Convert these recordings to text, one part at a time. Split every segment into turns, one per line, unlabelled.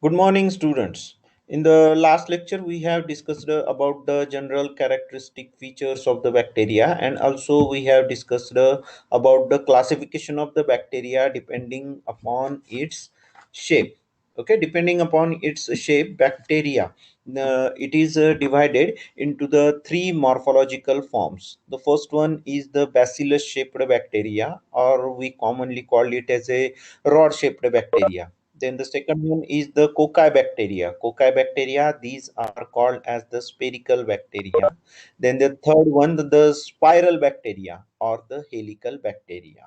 Good morning, students. In the last lecture, we have discussed about the general characteristic features of the bacteria, and also we have discussed about the classification of the bacteria depending upon its shape. Okay, depending upon its shape, bacteria it is divided into the three morphological forms. The first one is the bacillus-shaped bacteria, or we commonly call it as a rod-shaped bacteria. Then the second one is the cocci bacteria. Cocci bacteria, these are called as the spherical bacteria. Then the third one, the spiral bacteria or the helical bacteria.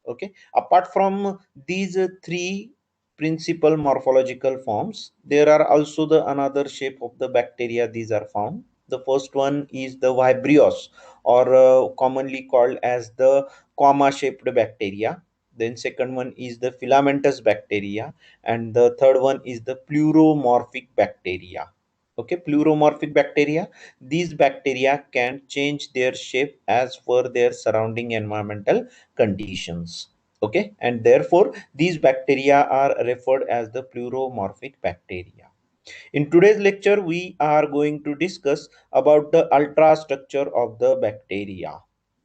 Okay. Apart from these three principal morphological forms, there are also the another shape of the bacteria. These are found. The first one is the vibrios, or commonly called as the comma-shaped bacteria. Then second one is the filamentous bacteria, and the third one is the pleuromorphic bacteria. Okay, pleuromorphic bacteria. These bacteria can change their shape as per their surrounding environmental conditions. Okay, and therefore these bacteria are referred as the pleuromorphic bacteria. In today's lecture, we are going to discuss about the ultrastructure of the bacteria.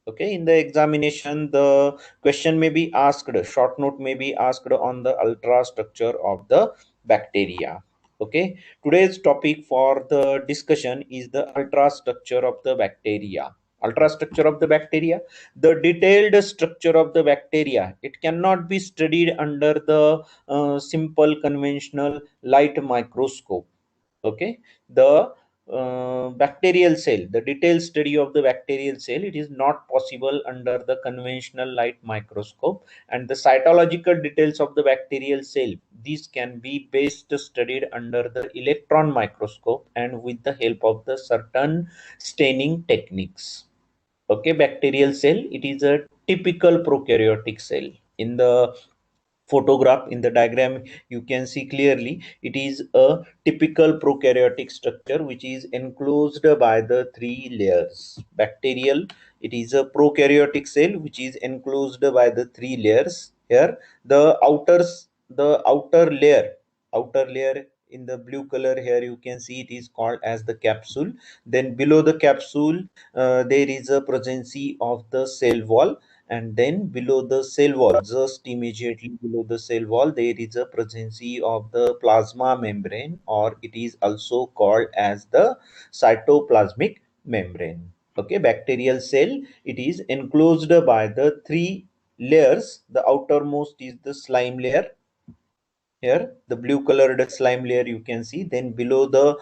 Okay, in the examination, the question may be asked, short note may be asked on the ultrastructure of the bacteria. Okay, today's topic for the discussion is the ultrastructure of the bacteria. Ultrastructure of the bacteria, the detailed structure of the bacteria, it cannot be studied under the simple conventional light microscope. Okay, the bacterial cell, the detailed study of the bacterial cell, it is not possible under the conventional light microscope. And the cytological details of the bacterial cell, these can be best studied under the electron microscope and with the help of the certain staining techniques. Okay, bacterial cell, it is a typical prokaryotic cell. In the photograph, in the diagram, you can see clearly it is a typical prokaryotic structure which is enclosed by the three layers. Bacterial, it is a prokaryotic cell which is enclosed by the three layers. Here the outer layer in the blue color, here you can see it is called as the capsule. Then below the capsule, there is a presence of the cell wall. And then below the cell wall, just immediately below the cell wall, there is a presence of the plasma membrane, or it is also called as the cytoplasmic membrane. Okay, bacterial cell, it is enclosed by the three layers. The outermost is the slime layer. Here the blue colored slime layer you can see. Then below the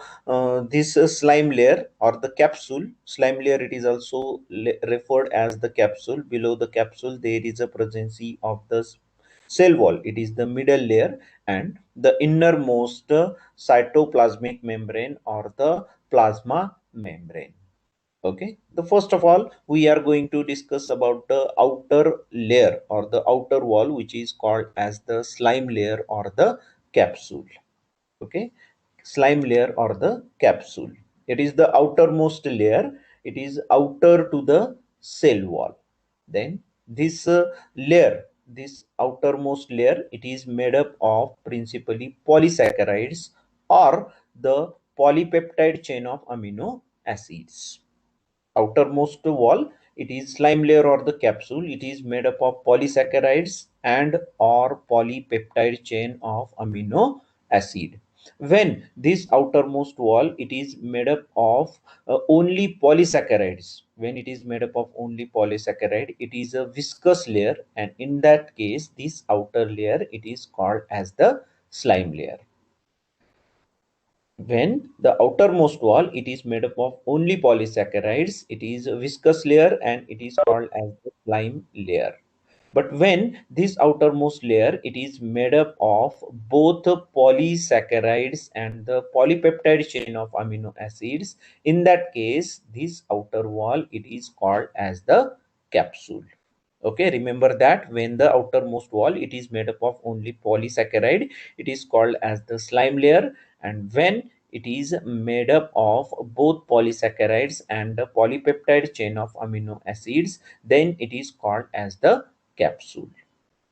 this slime layer or the capsule, slime layer, it is also referred as the capsule. Below the capsule, there is a presence of the cell wall, it is the middle layer. And the innermost cytoplasmic membrane or the plasma membrane. Okay, the first of all, we are going to discuss about the outer layer or the outer wall, which is called as the slime layer or the capsule. Okay, slime layer or the capsule, it is the outermost layer. It is outer to the cell wall. Then this layer, this outermost layer, it is made up of principally polysaccharides or the polypeptide chain of amino acids. Outermost wall, it is slime layer or the capsule, it is made up of polysaccharides and or polypeptide chain of amino acid. When this outermost wall, it is made up of only polysaccharides, when it is made up of only polysaccharide, it is a viscous layer, and in that case this outer layer, it is called as the slime layer. When the outermost wall, it is made up of only polysaccharides, it is a viscous layer and it is called as the slime layer. But when this outermost layer, it is made up of both the polysaccharides and the polypeptide chain of amino acids, in that case this outer wall, it is called as the capsule. Okay, remember that when the outermost wall, it is made up of only polysaccharide, it is called as the slime layer. And when it is made up of both polysaccharides and the polypeptide chain of amino acids, then it is called as the capsule.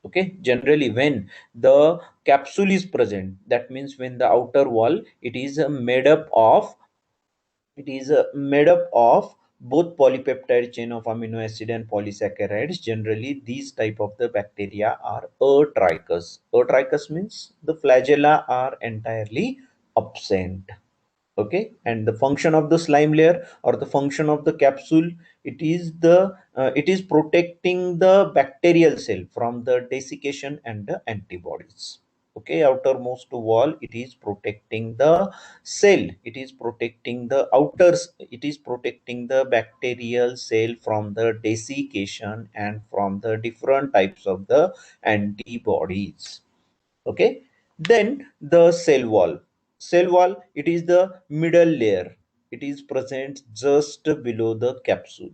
Okay, generally when the capsule is present, that means when the outer wall, it is made up of both polypeptide chain of amino acid and polysaccharides. Generally, these type of the bacteria are atrichous. Atrichous means the flagella are entirely absent. Okay, and the function of the slime layer or the function of the capsule, it is protecting the bacterial cell from the desiccation and the antibodies. Okay, outermost wall, it is protecting the cell, it is protecting the bacterial cell from the desiccation and from the different types of the antibodies. Okay, then the cell wall, it is the middle layer, it is present just below the capsule.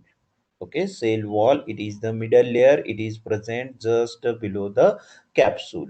Okay, cell wall, it is the middle layer, it is present just below the capsule.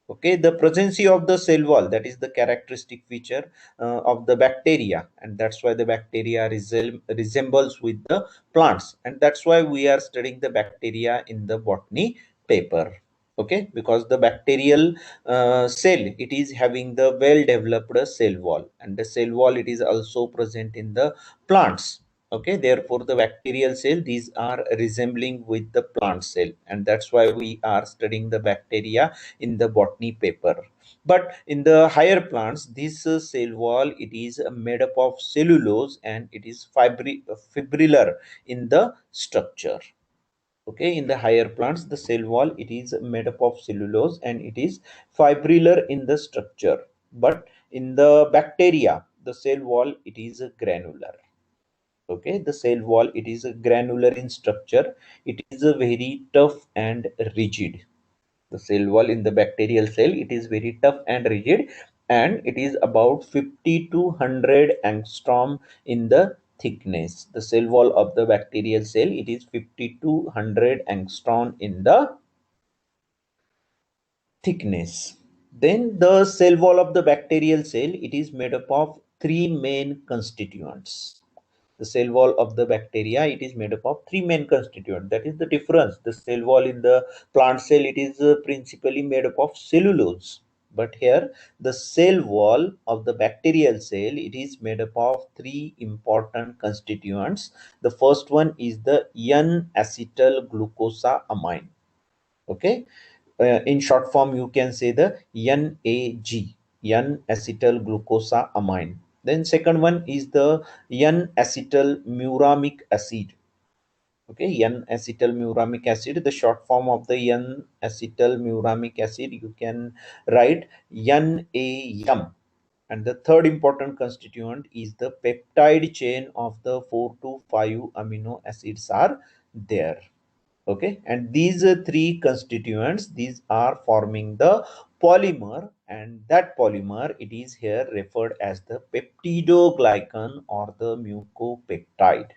Okay, the presence of the cell wall, that is the characteristic feature of the bacteria, and that's why the bacteria resembles with the plants, and that's why we are studying the bacteria in the botany paper. Okay, because the bacterial cell, it is having the well developed cell wall, and the cell wall, it is also present in the plants. Okay, therefore the bacterial cell, these are resembling with the plant cell, and that's why we are studying the bacteria in the botany paper. But in the higher plants, this cell wall, it is made up of cellulose, and it is fibrillar in the structure. Okay, in the higher plants, the cell wall, it is made up of cellulose, and it is fibrillar in the structure. But in the bacteria, the cell wall, it is granular. Okay, the cell wall, it is granular in structure, it is a very tough and rigid. The cell wall in the bacterial cell, it is very tough and rigid, and it is about 50 to 100 angstrom in the thickness. The cell wall of the bacterial cell, it is 50 to 100 angstrom in the thickness. Then the cell wall of the bacterial cell, it is made up of three main constituents. The cell wall of the bacteria, it is made up of three main constituents. That is the difference. The cell wall in the plant cell, it is principally made up of cellulose. But here, the cell wall of the bacterial cell, it is made up of three important constituents. The first one is the N-acetyl glucosamine. Okay, in short form, you can say the NAG, N-acetyl glucosamine. Then second one is the N-acetyl muramic acid. Okay, N-acetyl muramic acid, the short form of the N-acetyl muramic acid, you can write NAM. And the third important constituent is the peptide chain of the 4 to 5 amino acids are there. Okay, and these three constituents, these are forming the polymer, and that polymer, it is here referred as the peptidoglycan or the mucopeptide.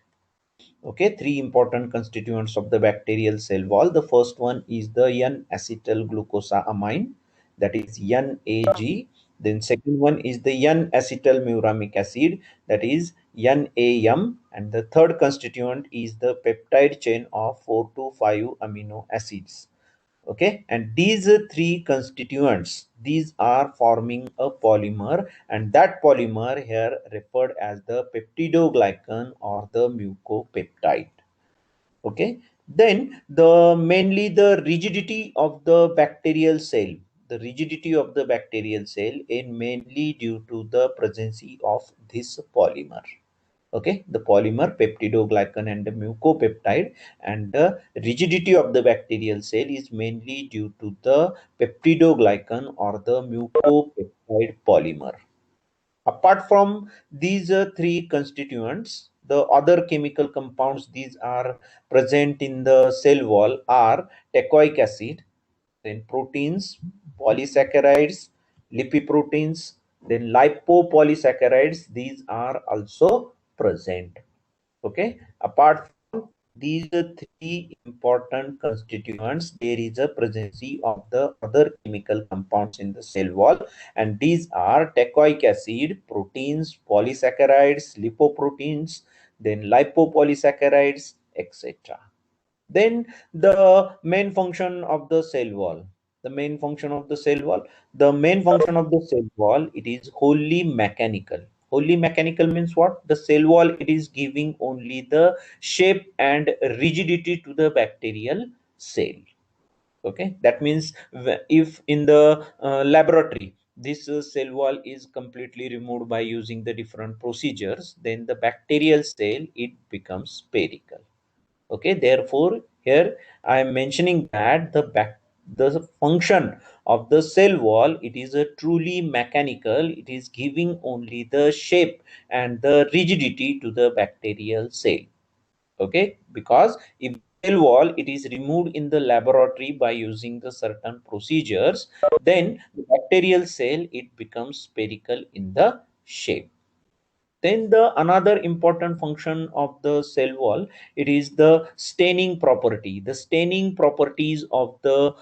Okay, three important constituents of the bacterial cell wall. The first one is the N-acetyl glucosamine, that is NAG. Then second one is the N-acetyl muramic acid, that is NAM. And the third constituent is the peptide chain of 4 to 5 amino acids. Okay, and these three constituents, these are forming a polymer, and that polymer here referred as the peptidoglycan or the mucopeptide. Okay, then the mainly the rigidity of the bacterial cell, the rigidity of the bacterial cell is mainly due to the presence of this polymer. Okay, the polymer peptidoglycan and the mucopeptide, and the rigidity of the bacterial cell is mainly due to the peptidoglycan or the mucopeptide polymer. Apart from these three constituents, the other chemical compounds these are present in the cell wall are teichoic acid, then proteins, polysaccharides, lipoproteins, then lipopolysaccharides, these are also present. Okay, apart from these three important constituents, there is a presence of the other chemical compounds in the cell wall, and these are teichoic acid, proteins, polysaccharides, lipoproteins, then lipopolysaccharides, etc. Then the main function of the cell wall. The main function of the cell wall. The main function of the cell wall, it is wholly mechanical. Wholly mechanical means what? The cell wall, it is giving only the shape and rigidity to the bacterial cell. Okay, that means if in the laboratory this cell wall is completely removed by using the different procedures, then the bacterial cell, it becomes spherical. Okay, therefore here I am mentioning that the function of the cell wall, it is a truly mechanical. It is giving only the shape and the rigidity to the bacterial cell. Okay, because if cell wall, it is removed in the laboratory by using the certain procedures, then the bacterial cell, it becomes spherical in the shape. Then the another important function of the cell wall, it is the staining property. The staining properties of the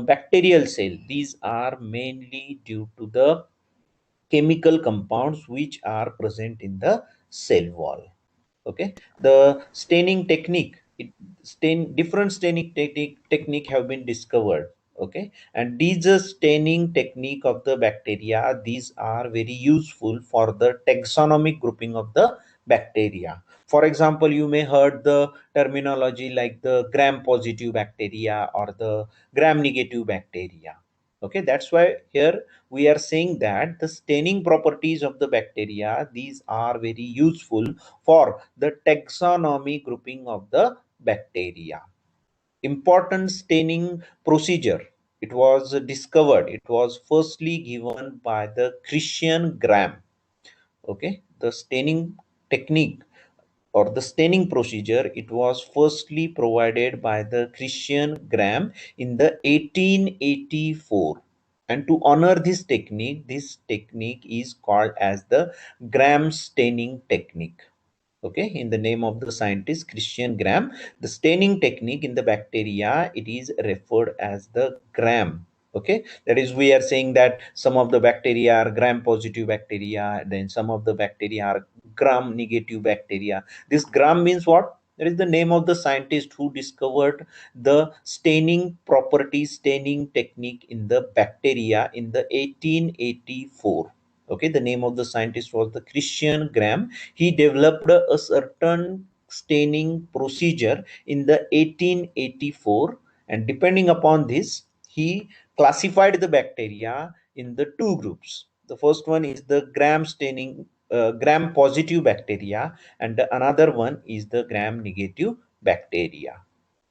bacterial cell, these are mainly due to the chemical compounds which are present in the cell wall. Okay, the staining technique, different staining technique have been discovered. Okay, and these staining technique of the bacteria, these are very useful for the taxonomic grouping of the bacteria. For example, you may heard the terminology like the gram positive bacteria or the gram negative bacteria. Okay, that's why here we are saying that the staining properties of the bacteria, these are very useful for the taxonomy grouping of the bacteria. Important staining procedure, it was discovered, it was firstly given by the Christian Graham. Okay, the staining technique or the staining procedure, it was firstly provided by the Christian Graham in the 1884. And to honor this technique is called as the Graham staining technique. Okay, in the name of the scientist Christian Graham, the staining technique in the bacteria, it is referred as the Graham. Okay, that is, we are saying that some of the bacteria are gram positive bacteria, then some of the bacteria are gram negative bacteria. This Gram means what? That is the name of the scientist who discovered the staining property, staining technique in the bacteria in the 1884. Okay, the name of the scientist was the Christian Graham. He developed a certain staining procedure in the 1884, and depending upon this, he classified the bacteria in the two groups. The first one is the gram staining, gram positive bacteria, and the another one is the gram negative bacteria.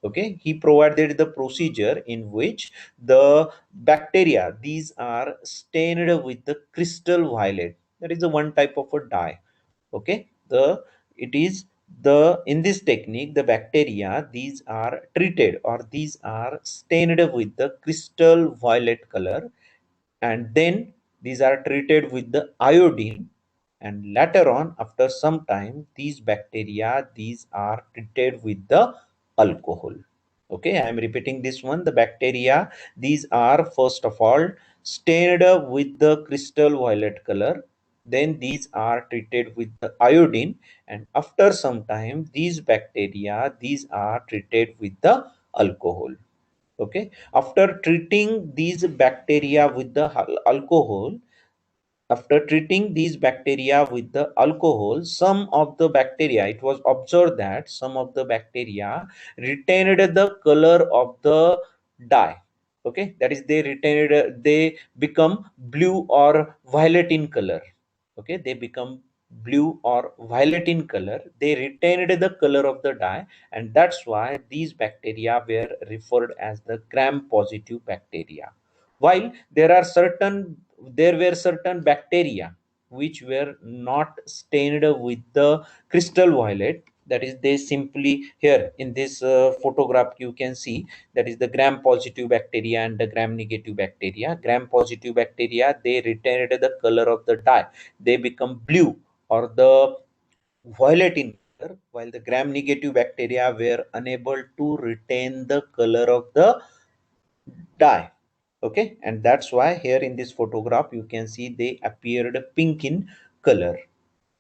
Okay, he provided the procedure in which the bacteria, these are stained with the crystal violet. That is the one type of a dye. Okay, the it is the in this technique, the bacteria, these are treated or these are stained with the crystal violet color, and then these are treated with the iodine, and later on, after some time, these bacteria, these are treated with the alcohol. Okay, I am repeating this one. The bacteria, these are first of all stained with the crystal violet color, then these are treated with the iodine, and after some time, these bacteria, these are treated with the alcohol. Okay, after treating these bacteria with the alcohol, after treating these bacteria with the alcohol, some of the bacteria, it was observed that some of the bacteria retained the color of the dye. Okay, that is, they retained, they become blue or violet in color. Okay, they become blue or violet in color. They retained the color of the dye, and that's why these bacteria were referred as the gram positive bacteria. While there were certain bacteria which were not stained with the crystal violet. That is, they simply, here in this photograph you can see, that is the gram positive bacteria and the gram negative bacteria. Gram positive bacteria, they retained the color of the dye, they become blue or the violet in color, while the gram negative bacteria were unable to retain the color of the dye. Okay, and that's why here in this photograph you can see they appeared pink in color.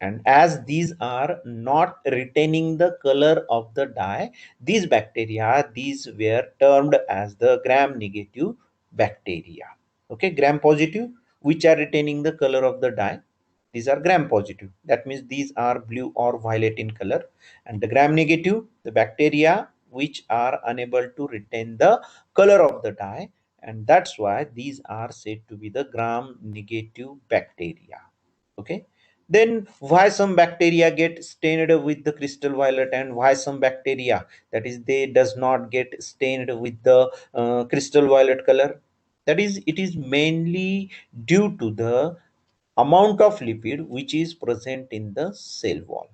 And as these are not retaining the color of the dye, these bacteria, these were termed as the gram negative bacteria. Okay, gram positive, which are retaining the color of the dye, these are gram positive. That means these are blue or violet in color. And the gram negative, the bacteria which are unable to retain the color of the dye, and that's why these are said to be the gram negative bacteria. Okay, then why some bacteria get stained with the crystal violet, and why some bacteria, that is, they does not get stained with the crystal violet color? That is, it is mainly due to the amount of lipid which is present in the cell wall.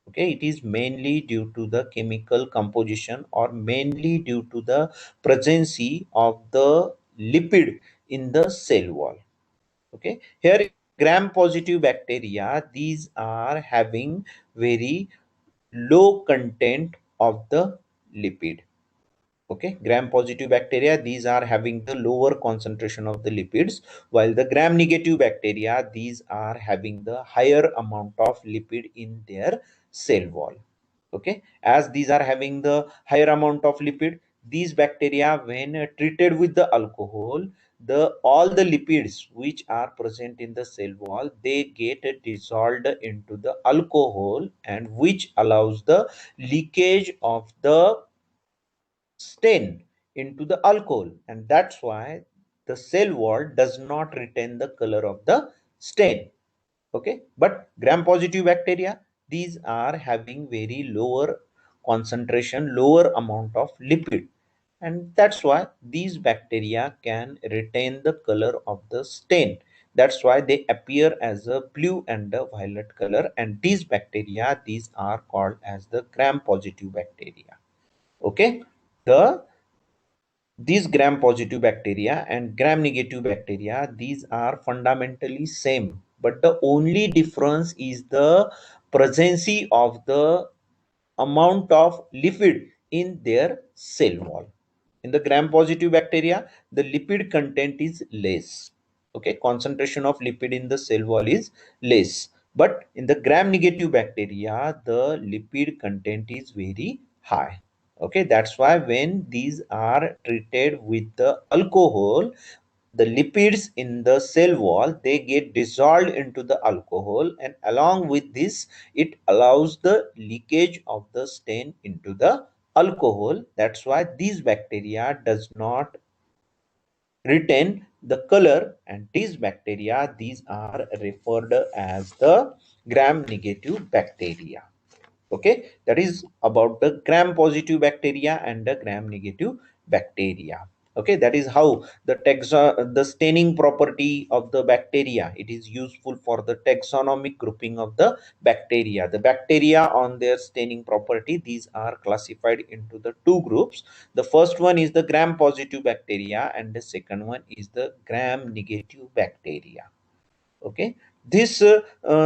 Okay, it is mainly due to the chemical composition, or mainly due to the presence of the lipid in the cell wall. Okay, here gram positive bacteria, these are having very low content of the lipid. Okay, gram positive bacteria, these are having the lower concentration of the lipids, while the gram negative bacteria, these are having the higher amount of lipid in their cell wall. Okay, as these are having the higher amount of lipid, these bacteria, when treated with the alcohol, the all the lipids which are present in the cell wall, they get dissolved into the alcohol, and which allows the leakage of the stain into the alcohol, and that's why the cell wall does not retain the color of the stain. Okay, but gram positive bacteria, these are having very lower concentration, lower amount of lipid, and that's why these bacteria can retain the color of the stain. That's why they appear as a blue and a violet color, and these bacteria, these are called as the gram positive bacteria. Okay, the these gram positive bacteria and gram negative bacteria, these are fundamentally same, but the only difference is the presence of the amount of lipid in their cell wall. In the gram positive bacteria, the lipid content is less. Okay, concentration of lipid in the cell wall is less. But in the gram negative bacteria, the lipid content is very high. Okay, that's why when these are treated with the alcohol, the lipids in the cell wall, they get dissolved into the alcohol, and along with this, it allows the leakage of the stain into the alcohol. That's why these bacteria does not retain the color, and these bacteria, these are referred as the gram negative bacteria. Okay, that is about the gram positive bacteria and the gram negative bacteria. Okay, that is how the staining property of the bacteria, it is useful for the taxonomic grouping of the bacteria. The bacteria on their staining property, these are classified into the two groups. The first one is the gram positive bacteria, and the second one is the gram negative bacteria. Okay, this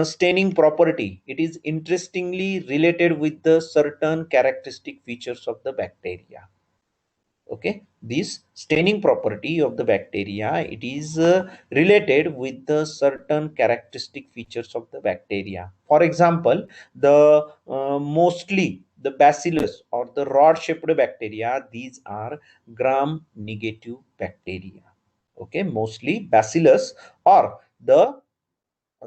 staining property, it is interestingly related with the certain characteristic features of the bacteria. Okay, this staining property of the bacteria, it is related with the certain characteristic features of the bacteria. For example, the mostly the bacillus or the rod shaped bacteria, these are gram negative bacteria. Okay, mostly bacillus or the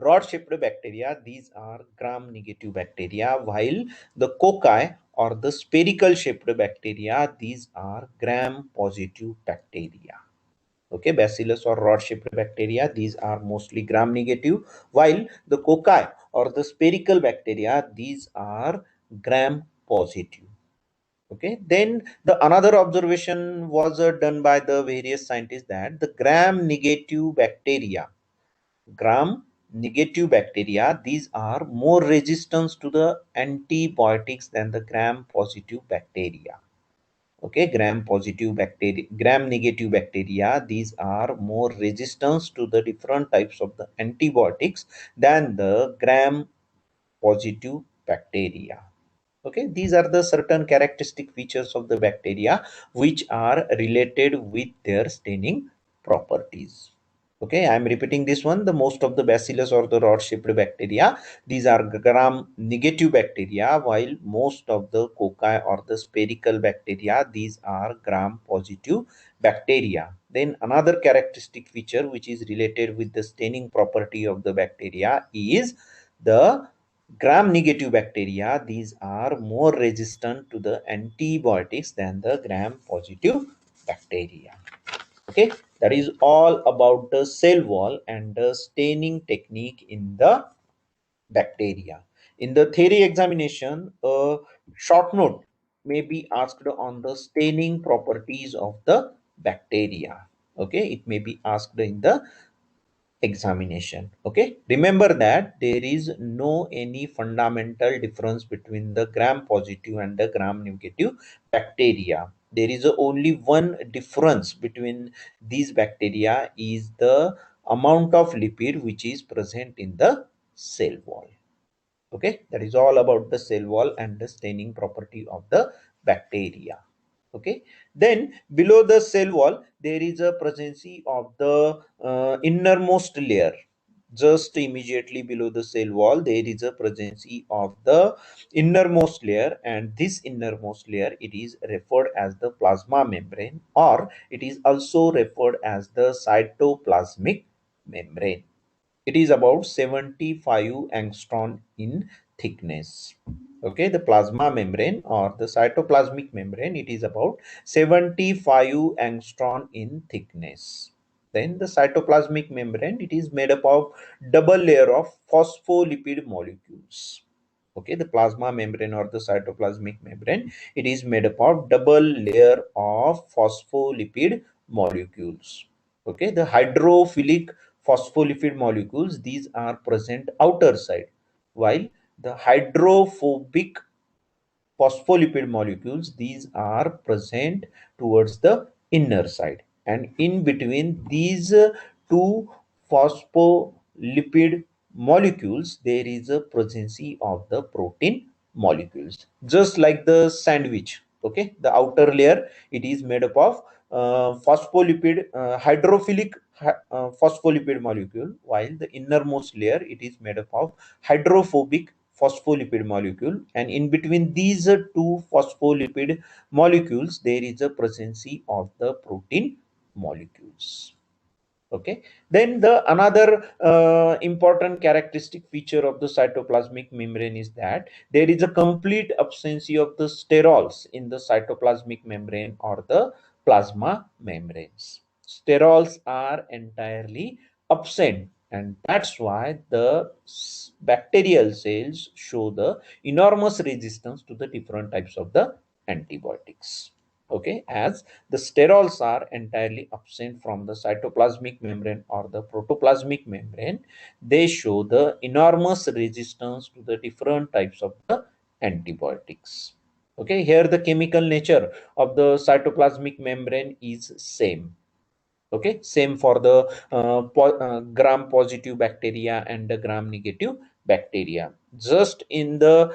rod shaped bacteria, these are gram negative bacteria, while the cocci or the spherical shaped bacteria, these are gram positive bacteria. Okay, bacillus or rod shaped bacteria, these are mostly gram negative, while the cocci or the spherical bacteria, these are gram positive. Okay, then the another observation was done by the various scientists, that the gram negative bacteria, gram negative bacteria, these are more resistant to the antibiotics than the gram positive bacteria. Okay, gram positive bacteria, gram negative bacteria, these are more resistant to the different types of the antibiotics than the gram positive bacteria. Okay, these are the certain characteristic features of the bacteria which are related with their staining properties. Okay, I'm repeating this one. The most of the bacillus or the rod shaped bacteria, these are gram negative bacteria, while most of the cocci or the spherical bacteria, these are gram positive bacteria. Then another characteristic feature which is related with the staining property of the bacteria is the gram negative bacteria. These are more resistant to the antibiotics than the gram positive bacteria. Okay, that is all about the cell wall and the staining technique in the bacteria. In the theory examination, a short note may be asked on the staining properties of the bacteria. Okay, it may be asked in the examination. Okay, remember that there is no any fundamental difference between the gram positive and the gram negative bacteria. There is only one difference between these bacteria is the amount of lipid which is present in the cell wall. Okay, that is all about the cell wall and the staining property of the bacteria. Okay, then below the cell wall there is a presence of the innermost layer. Just immediately below the cell wall there is a presence of the innermost layer, and this innermost layer, it is referred as the plasma membrane, or it is also referred as the cytoplasmic membrane. It is about 75 angstrom in thickness. Okay, the plasma membrane or the cytoplasmic membrane, it is about 75 angstrom in thickness. Then the cytoplasmic membrane, it is made up of double layer of phospholipid molecules. Okay, the plasma membrane or the cytoplasmic membrane, it is made up of double layer of phospholipid molecules. Okay, the hydrophilic phospholipid molecules, these are present outer side, while the hydrophobic phospholipid molecules, these are present towards the inner side, and in between these two phospholipid molecules there is a presence of the protein molecules, just like the sandwich. Okay, the outer layer, it is made up of phospholipid hydrophilic phospholipid molecule, while the innermost layer, it is made up of hydrophobic phospholipid molecule, and in between these two phospholipid molecules there is a presence of the protein molecules. Okay, then the another important characteristic feature of the cytoplasmic membrane is that there is a complete absence of the sterols in the cytoplasmic membrane or the plasma membranes. Sterols are entirely absent, and that's why the bacterial cells show the enormous resistance to the different types of the antibiotics. Okay, as the sterols are entirely absent from the cytoplasmic membrane or the protoplasmic membrane, they show the enormous resistance to the different types of the antibiotics. Okay, here the chemical nature of the cytoplasmic membrane is same. Okay, same for the gram positive bacteria and the gram negative bacteria. Just in the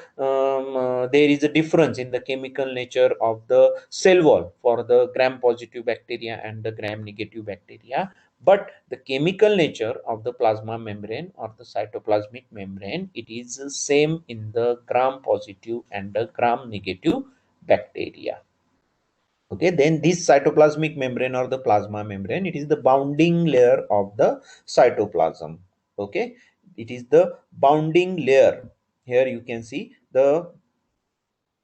there is a difference in the chemical nature of the cell wall for the gram positive bacteria and the gram negative bacteria, but the chemical nature of the plasma membrane or the cytoplasmic membrane, it is same in the gram positive and the gram negative bacteria. Okay, then this cytoplasmic membrane or the plasma membrane, it is the bounding layer of the cytoplasm. Okay, it is the bounding layer. Here you can see the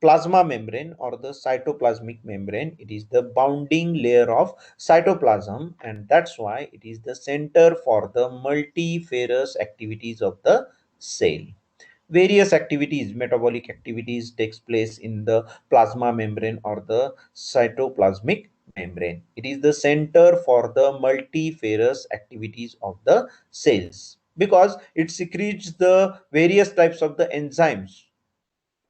plasma membrane or the cytoplasmic membrane, it is the bounding layer of cytoplasm, and that's why it is the center for the multifarious activities of the cell. Various activities, metabolic activities takes place in the plasma membrane or the cytoplasmic membrane. It is the center for the multifarious activities of the cells because it secretes the various types of the enzymes.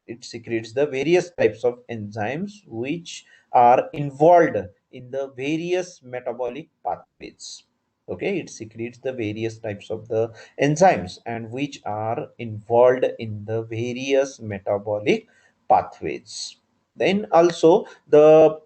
It secretes the various types of enzymes which are involved in the various metabolic pathways. Okay, it secretes the various types of the enzymes and which are involved in the various metabolic pathways. Then also the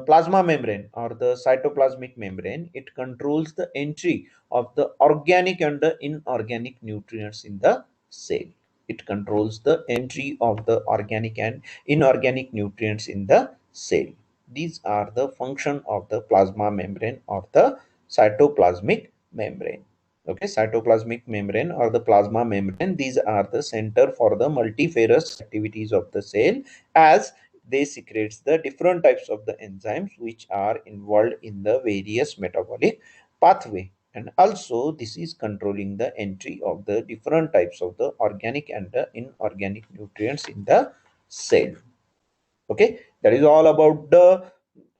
plasma membrane or the cytoplasmic membrane, it controls the entry of the organic and the inorganic nutrients in the cell. It controls the entry of the organic and inorganic nutrients in the cell. These are the function of the plasma membrane or the cytoplasmic membrane. Okay, cytoplasmic membrane or the plasma membrane, these are the center for the multifarious activities of the cell, as they secretes the different types of the enzymes which are involved in the various metabolic pathway, and also this is controlling the entry of the different types of the organic and the inorganic nutrients in the cell. Okay, that is all about the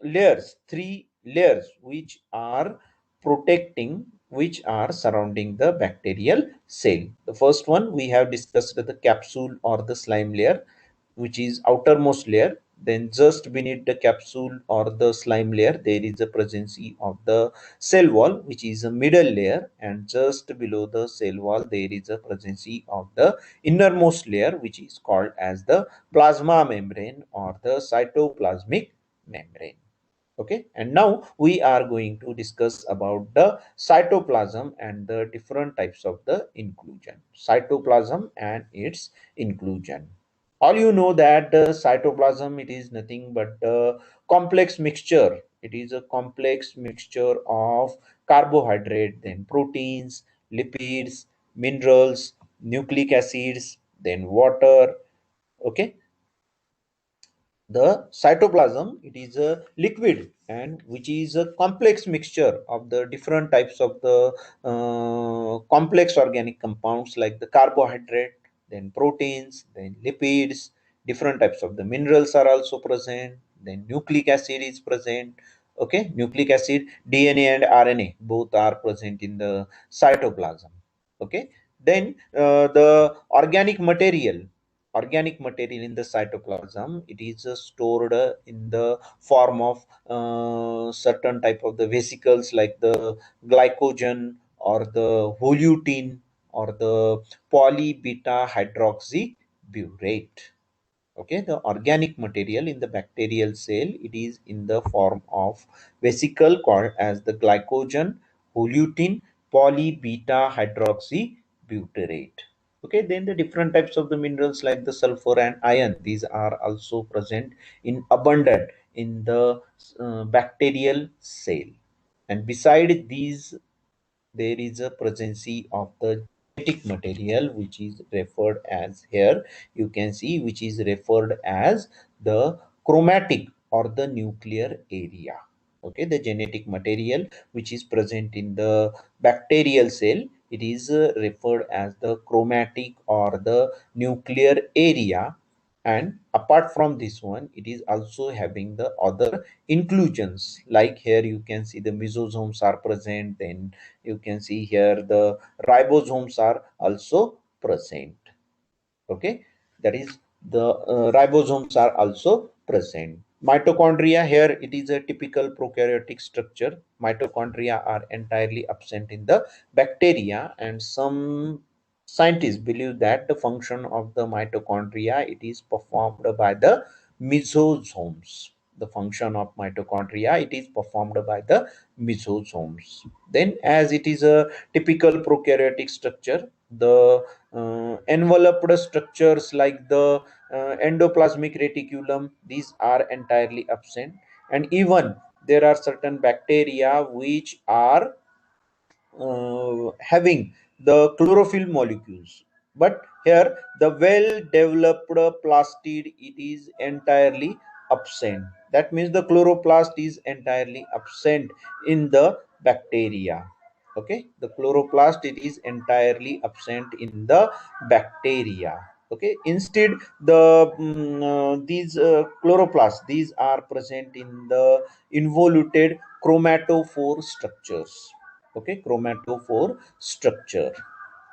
layers, three layers which are protecting, which are surrounding the bacterial cell. The first one we have discussed, the capsule or the slime layer, which is outermost layer. Then just beneath the capsule or the slime layer, there is a presence of the cell wall, which is a middle layer, and just below the cell wall there is a presence of the innermost layer, which is called as the plasma membrane or the cytoplasmic membrane. Okay, and now we are going to discuss about the cytoplasm and the different types of the inclusion. Cytoplasm and its inclusion. All you know that the cytoplasm, it is nothing but a complex mixture. It is a complex mixture of carbohydrate, then proteins, lipids, minerals, nucleic acids, then water. Okay, the cytoplasm, it is a liquid and which is a complex mixture of the different types of the complex organic compounds like the carbohydrate, then proteins, then lipids, different types of the minerals are also present, then nucleic acid is present. Okay, nucleic acid, DNA and RNA both are present in the cytoplasm. Okay, then the organic material in the cytoplasm, it is stored in the form of certain type of the vesicles like the glycogen or the holutin or the poly beta hydroxybutyrate. Okay, the organic material in the bacterial cell, it is in the form of vesicle called as the glycogen, holutin, poly beta hydroxybutyrate. Okay, then the different types of the minerals like the sulfur and iron, these are also present in abundant in the bacterial cell. And beside these, there is a presence of the genetic material, which is referred as, here you can see, which is referred as the chromatic or the nuclear area. Okay, the genetic material which is present in the bacterial cell, it is referred as the chromatic or the nuclear area. And apart from this one, it is also having the other inclusions, like here you can see the mesosomes are present, then you can see here the ribosomes are also present. Okay, that is the ribosomes are also present. Mitochondria, here it is a typical prokaryotic structure. Mitochondria are entirely absent in the bacteria, and some scientists believe that the function of the mitochondria, it is performed by the mesosomes. The function of mitochondria, it is performed by the mesosomes. Then as it is a typical prokaryotic structure, the enveloped structures like the endoplasmic reticulum, these are entirely absent. And even there are certain bacteria which are having the chlorophyll molecules, but here the well developed plastid, it is entirely absent. That means the chloroplast is entirely absent in the bacteria. Okay, the chloroplast, it is entirely absent in the bacteria. Okay, instead the these chloroplasts, these are present in the involuted chromatophore structures. Okay, chromatophore structure.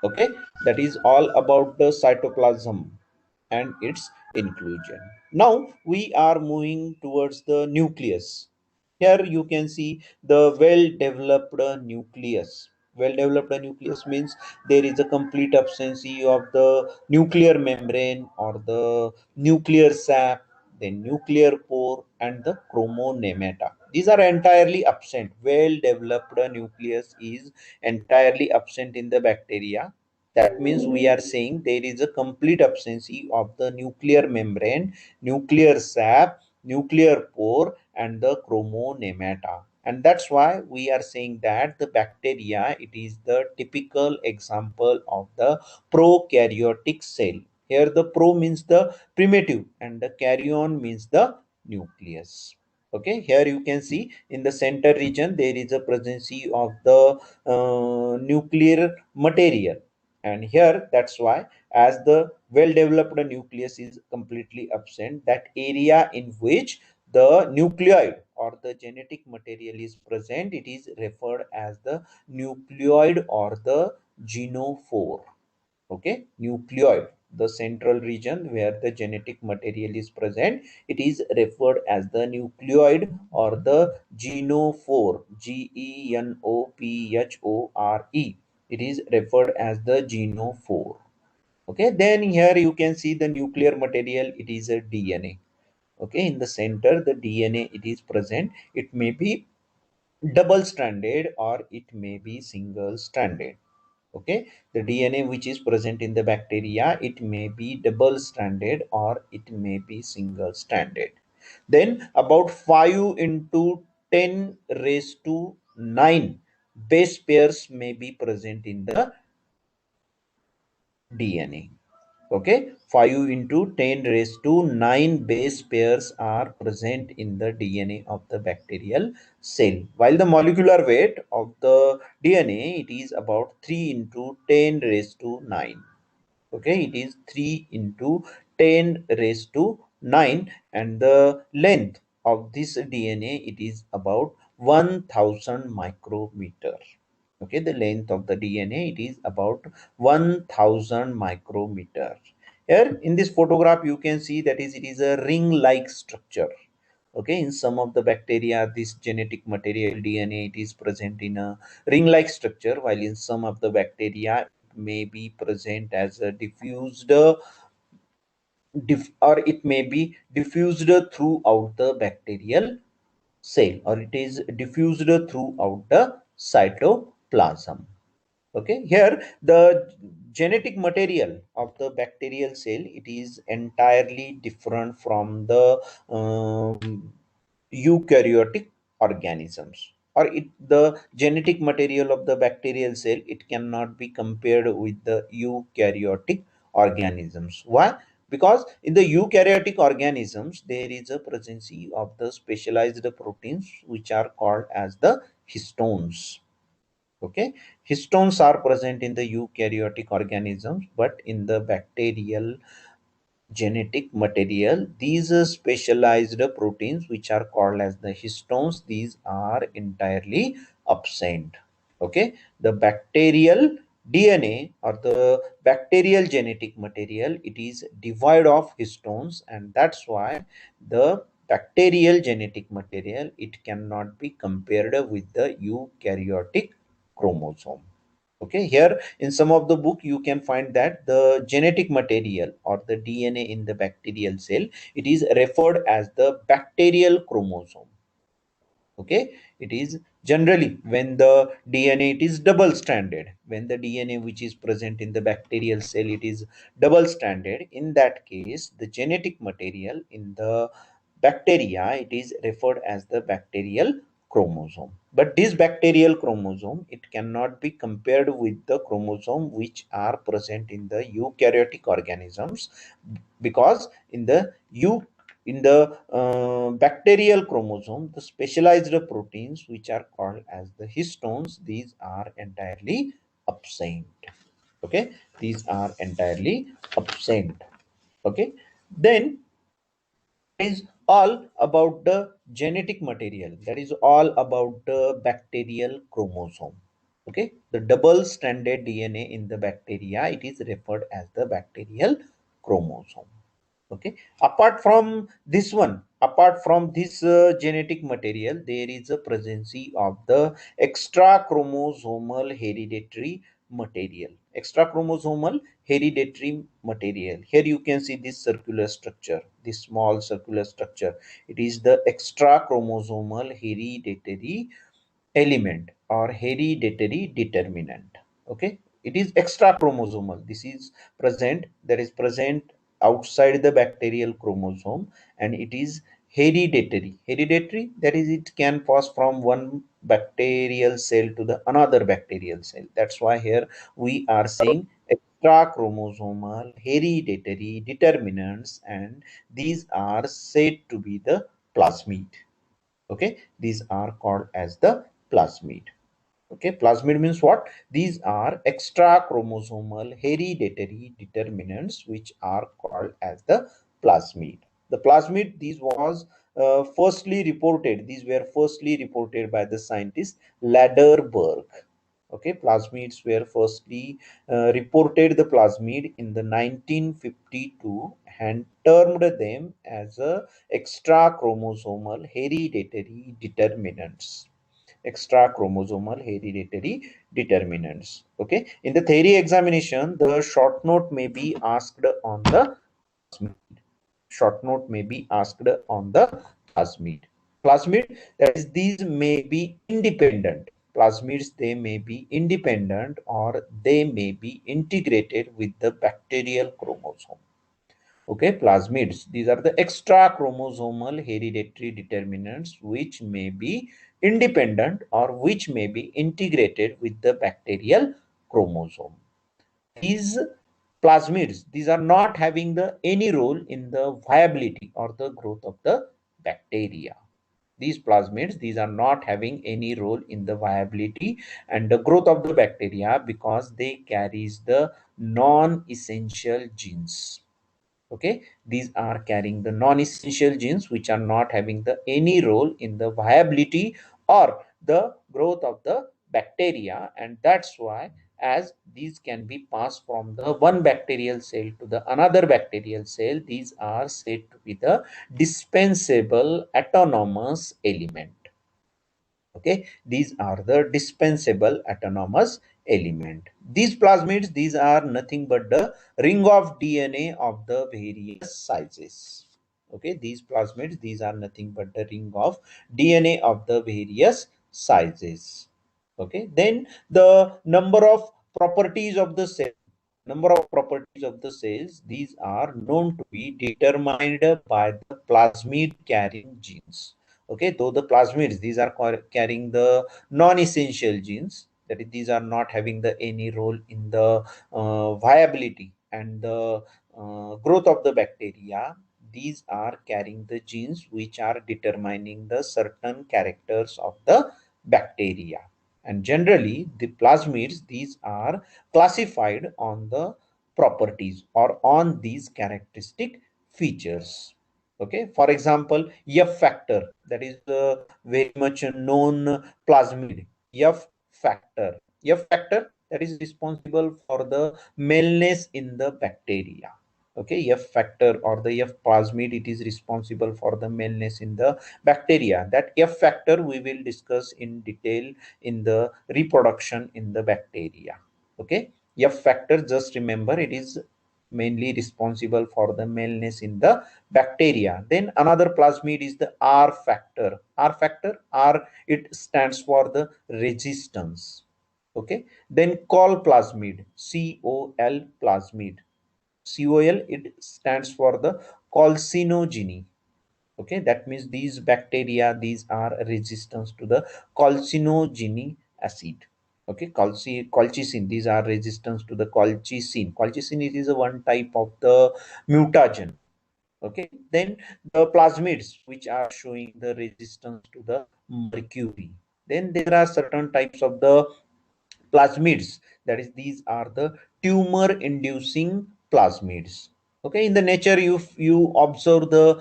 Okay, that is all about the cytoplasm and its inclusion. Now we are moving towards the nucleus. Here you can see the well developed nucleus. Well developed nucleus means there is a complete absence of the nuclear membrane or the nuclear sap. then nuclear pore, and the chromonemata. These are entirely absent. Well developed nucleus is entirely absent in the bacteria. That means we are saying there is a complete absence of the nuclear membrane, nuclear sap, nuclear pore, and the chromonemata. And that's why we are saying that the bacteria, it is the typical example of the prokaryotic cell. Here the pro means the primitive and the karyon means the nucleus. Okay, here you can see in the center region there is a presence of the nuclear material, and here that's why, as the well developed nucleus is completely absent, that area in which the nucleoid or the genetic material is present, it is referred as the nucleoid or the genophore. Okay, nucleoid, the central region where the genetic material is present, it is referred as the nucleoid or the genophore. genophore, it is referred as the genophore. Okay, then here you can see the nuclear material, it is a DNA. Okay, in the center the DNA it is present. It may be double stranded or it may be single stranded. Okay, the DNA which is present in the bacteria, it may be double stranded or it may be single stranded. Then about 5 into 10 raised to 9 base pairs may be present in the DNA. Okay, 5 into 10 raised to 9 base pairs are present in the DNA of the bacterial cell, while the molecular weight of the DNA, it is about 3 into 10 raised to 9. Okay, it is 3 into 10 raised to 9, and the length of this DNA, it is about 1000 micrometer. Okay, the length of the DNA, it is about 1000 micrometer. Here in this photograph you can see that is it is a ring like structure. Okay, in some of the bacteria this genetic material DNA, it is present in a ring like structure, while in some of the bacteria it may be present as a diffused or it may be diffused throughout the bacterial cell, or it is diffused throughout the cytoplasm. Okay, here the genetic material of the bacterial cell, it is entirely different from the eukaryotic organisms, or it the genetic material of the bacterial cell, it cannot be compared with the eukaryotic organisms. Why? Because in the eukaryotic organisms there is a presence of the specialized proteins which are called as the histones. Okay, histones are present in the eukaryotic organisms, but in the bacterial genetic material, these specialized proteins which are called as the histones, these are entirely absent. Okay, the bacterial DNA or the bacterial genetic material, it is devoid of histones, and that's why the bacterial genetic material, it cannot be compared with the eukaryotic chromosome. Okay, here in some of the book you can find that the genetic material or the DNA in the bacterial cell, it is referred as the bacterial chromosome. Okay, it is generally when the DNA, it is double stranded, when the DNA which is present in the bacterial cell, it is double stranded, in that case the genetic material in the bacteria, it is referred as the bacterial chromosome. But this bacterial chromosome, it cannot be compared with the chromosome which are present in the eukaryotic organisms, because in the in the bacterial chromosome, the specialized proteins which are called as the histones, these are entirely absent. Okay, these are entirely absent. Okay, then is all about the genetic material. That is all about the bacterial chromosome. Okay, the double stranded DNA in the bacteria, it is referred as the bacterial chromosome. Okay, apart from this one, apart from this genetic material, there is a presence of the extra chromosomal hereditary material. Extra chromosomal hereditary material, here you can see this circular structure, this small circular structure. It is the extra chromosomal hereditary element or hereditary determinant. Okay, it is extra chromosomal. This is present, that is present outside the bacterial chromosome, and it is hereditary. Hereditary, that is, it can pass from one bacterial cell to the another bacterial cell. That's why here we are saying extra chromosomal hereditary determinants, and these are said to be the plasmid. Okay, these are called as the plasmid. Okay, plasmid means what? These are extra chromosomal hereditary determinants which are called as the plasmid. The plasmid, these was firstly reported, these were firstly reported by the scientist Laderberg. Okay, plasmids were firstly reported the plasmid in the 1952 and termed them as a extra chromosomal hereditary determinants. Extra chromosomal hereditary determinants. Okay, in the theory examination, the short note may be asked on the plasmid. Short note may be asked on the plasmid. Plasmid, that is, these may be independent. Plasmids, they may be independent or they may be integrated with the bacterial chromosome. Okay, plasmids, these are the extra chromosomal hereditary determinants which may be independent or which may be integrated with the bacterial chromosome. These plasmids, these are not having the any role in the viability or the growth of the bacteria. These plasmids, these are not having any role in the viability and the growth of the bacteria because they carries the non-essential genes. Okay, these are carrying the non-essential genes which are not having the any role in the viability or the growth of the bacteria, and that's why as these can be passed from the one bacterial cell to the another bacterial cell, these are said to be the dispensable autonomous element. Okay, these are the dispensable autonomous element. These plasmids, these are nothing but the ring of DNA of the various sizes. Okay, these plasmids, these are nothing but the ring of DNA of the various sizes. Okay, then the number of properties of the cell, number of properties of the cells, these are known to be determined by the plasmid carrying genes. Okay, though the plasmids, these are carrying the non-essential genes, that is, these are not having the any role in the viability and the growth of the bacteria. These are carrying the genes which are determining the certain characters of the bacteria, and generally the plasmids, these are classified on the properties or on these characteristic features. Okay, for example, F factor, that is very much a known plasmid. F factor, F factor, that is responsible for the maleness in the bacteria. Okay, F factor or the F plasmid, it is responsible for the maleness in the bacteria. That F factor we will discuss in detail in the reproduction in the bacteria. Okay, F factor, just remember, it is mainly responsible for the maleness in the bacteria. Then another plasmid is the R factor. R factor, R, it stands for the resistance. Okay, then col plasmid, COL plasmid. COL, it stands for the colcinogeny. Okay, that means these bacteria, these are resistant to the colcinogeny acid. Okay, colchicine, these are resistant to the colchicine. Colchicine, it is a one type of the mutagen. Okay, then the plasmids which are showing the resistance to the mercury. Then there are certain types of the plasmids, that is, these are the tumor inducing plasmids. Okay, in the nature, you observe the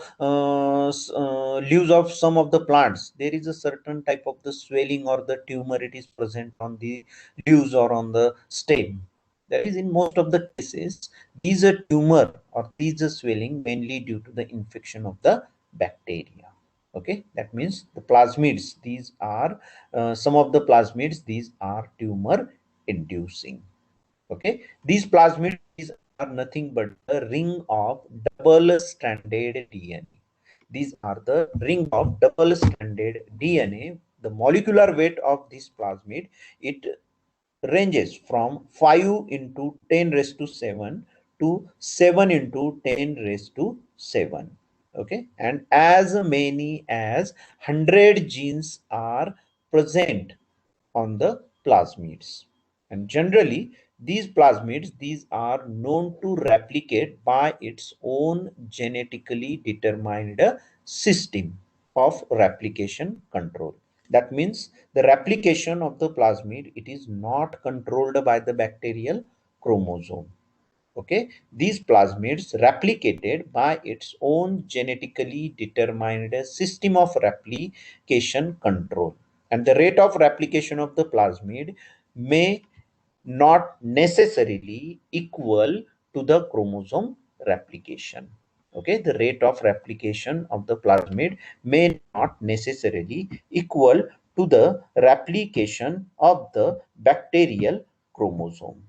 leaves of some of the plants, there is a certain type of the swelling or the tumor, it is present on the leaves or on the stem. That is, in most of the cases, is a tumor or is a swelling mainly due to the infection of the bacteria. Okay, that means the plasmids, these are some of the plasmids, these are tumor inducing. Okay, these plasmids, these are nothing but a ring of double stranded DNA. These are the ring of double stranded DNA. The molecular weight of this plasmid, it ranges from 5 into 10 raised to 7 to 7 into 10 raised to 7. Okay, and as many as 100 genes are present on the plasmids. And generally, these plasmids, these are known to replicate by its own genetically determined system of replication control. That means the replication of the plasmid, it is not controlled by the bacterial chromosome. Okay, these plasmids replicated by its own genetically determined system of replication control, and the rate of replication of the plasmid may not necessarily equal to the chromosome replication. Okay, the rate of replication of the plasmid may not necessarily equal to the replication of the bacterial chromosome.